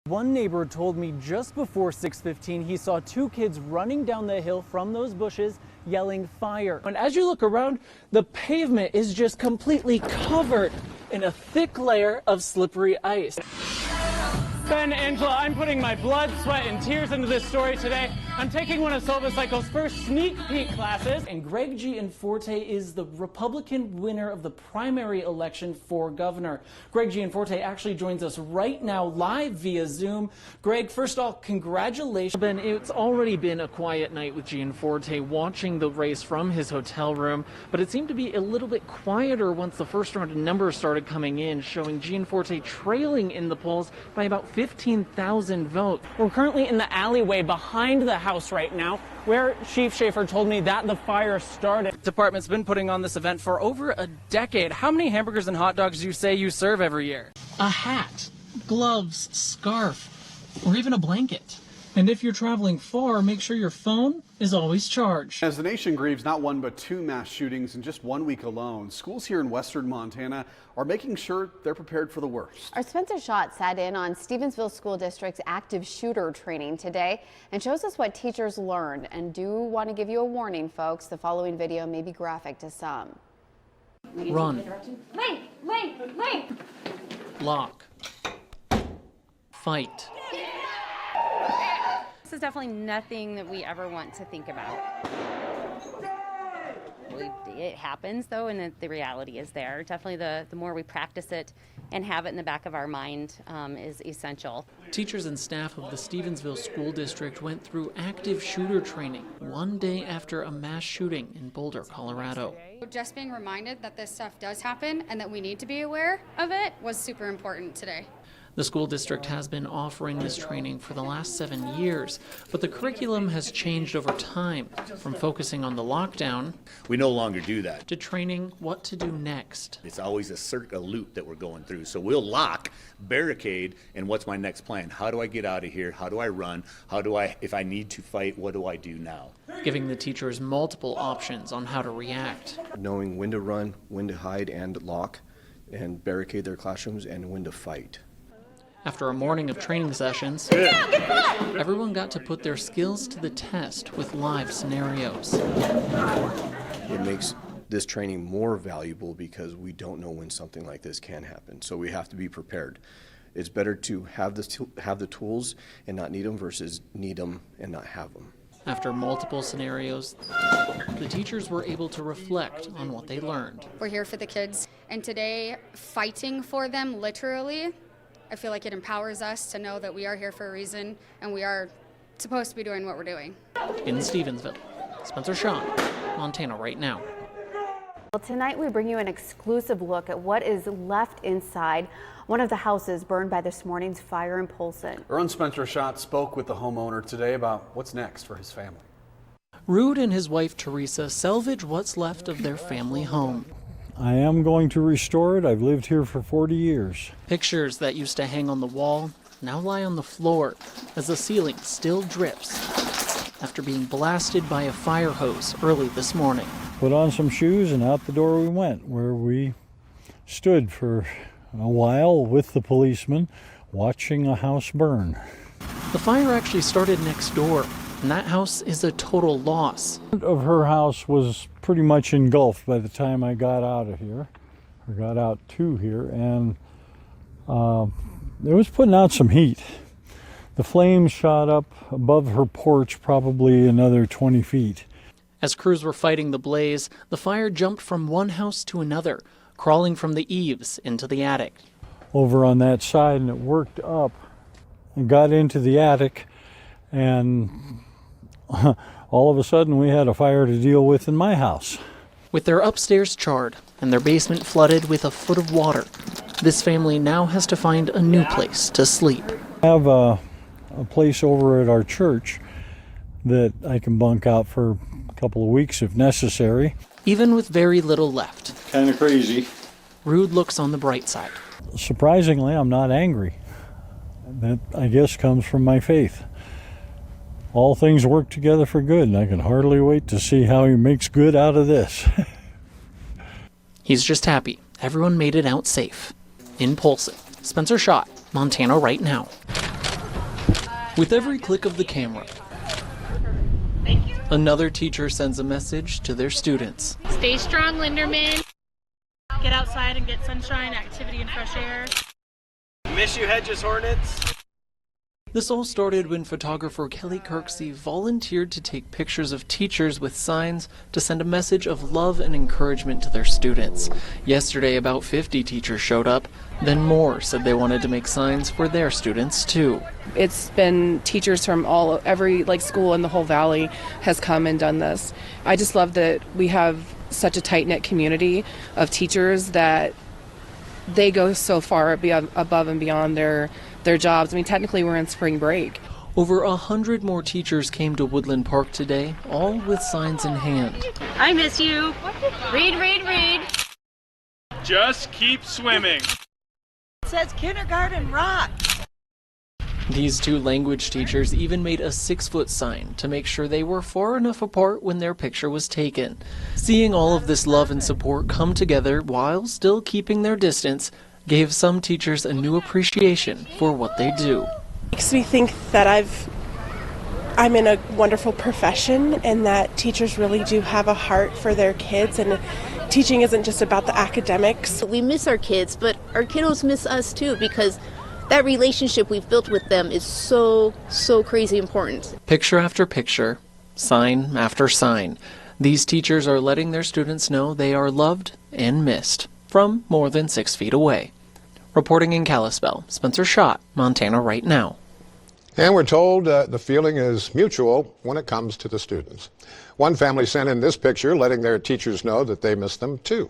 One neighbor told me just before 6:15 he saw two kids running down the hill from those bushes yelling fire. And as you look around, the pavement is just completely covered in a thick layer of slippery ice. Ben, Angela, I'm putting my blood, sweat, and tears into this story today. I'm taking one of Silvacycle's first sneak peek classes. And Greg Gianforte is the Republican winner of the primary election for governor. Greg Gianforte actually joins us right now live via Zoom. Greg, first of all, congratulations. Ben, it's already been a quiet night with Gianforte watching the race from his hotel room, but it seemed to be a little bit quieter once the first round of numbers started coming in, showing Gianforte trailing in the polls by about 15,000 votes. We're currently in the alleyway behind the house right now, where Chief Schaefer told me that the fire started. The department's been putting on this event for over a decade. How many hamburgers and hot dogs do you say you serve every year? A hat, gloves, scarf, or even a blanket. And if you're traveling far, make sure your phone is always charged. As the nation grieves not one but two mass shootings in just 1 week alone, schools here in western Montana are making sure they're prepared for the worst. Our Spencer Schacht sat in on Stevensville School District's active shooter training today and shows us what teachers learned. And do want to give you a warning, folks. The following video may be graphic to some. Run. Lane. Lock. Fight. This is definitely nothing that we ever want to think about. It happens though, and the reality is there. Definitely the more we practice it and have it in the back of our mind is essential. Teachers and staff of the Stevensville School District went through active shooter training one day after a mass shooting in Boulder, Colorado. Just being reminded that this stuff does happen and that we need to be aware of it was super important today. The school district has been offering this training for the last 7 years, but the curriculum has changed over time, from focusing on the lockdown. We no longer do that. To training what to do next. It's always a loop that we're going through. So we'll lock, barricade, and what's my next plan? How do I get out of here? How do I run? If I need to fight, what do I do now? Giving the teachers multiple options on how to react. Knowing when to run, when to hide and lock, and barricade their classrooms, and when to fight. After a morning of training sessions, everyone got to put their skills to the test with live scenarios. It makes this training more valuable because we don't know when something like this can happen, so we have to be prepared. It's better to have the tools and not need them versus need them and not have them. After multiple scenarios, the teachers were able to reflect on what they learned. We're here for the kids, and today, fighting for them literally, I feel like it empowers us to know that we are here for a reason and we are supposed to be doing what we're doing. In Stevensville, Spencer Schacht, Montana Right Now. Well, tonight we bring you an exclusive look at what is left inside one of the houses burned by this morning's fire in Polson. Our own Spencer Schacht spoke with the homeowner today about what's next for his family. Rude and his wife Teresa salvage what's left of their family home. I am going to restore it. I've lived here for 40 years. Pictures that used to hang on the wall now lie on the floor as the ceiling still drips after being blasted by a fire hose early this morning. Put on some shoes and out the door we went, where we stood for a while with the policeman watching a house burn. The fire actually started next door, and that house is a total loss. Of her house was pretty much engulfed by the time I got out of here, or got out to here, and it was putting out some heat. The flames shot up above her porch probably another 20 feet. As crews were fighting the blaze, the fire jumped from one house to another, crawling from the eaves into the attic. Over on that side, and it worked up and got into the attic, and all of a sudden we had a fire to deal with in my house. With their upstairs charred and their basement flooded with a foot of water, this family now has to find a new place to sleep. I have a place over at our church that I can bunk out for a couple of weeks if necessary. Even with very little left, Kind of crazy. Rude looks on the bright side. Surprisingly, I'm not angry. That, I guess, comes from my faith. All things work together for good, and I can hardly wait to see how he makes good out of this. He's just happy everyone made it out safe. In Polson, Spencer Schacht, Montana Right Now. With every click of the camera, another teacher sends a message to their students. Stay strong, Linderman. Get outside and get sunshine, activity, and fresh air. Miss you, Hedges Hornets. This all started when photographer Kelly Kirksey volunteered to take pictures of teachers with signs to send a message of love and encouragement to their students. Yesterday, about 50 teachers showed up. Then more said they wanted to make signs for their students too. It's been teachers from every school in the whole valley has come and done this. I just love that we have such a tight-knit community of teachers that they go so far above and beyond their jobs. I mean, technically we're in spring break. Over 100 more teachers came to Woodland Park today, all with signs in hand. I miss you. Read, read, read. Just keep swimming. It says kindergarten rock. These two language teachers even made a 6-foot sign to make sure they were far enough apart when their picture was taken. Seeing all of this love and support come together while still keeping their distance gave some teachers a new appreciation for what they do. Makes me think that I'm in a wonderful profession and that teachers really do have a heart for their kids, and teaching isn't just about the academics. We miss our kids, but our kiddos miss us too, because that relationship we've built with them is so crazy important. Picture after picture, sign after sign, these teachers are letting their students know they are loved and missed from more than 6 feet away. Reporting in Kalispell, Spencer Schacht, Montana Right Now. And we're told the feeling is mutual when it comes to the students. One family sent in this picture letting their teachers know that they miss them too.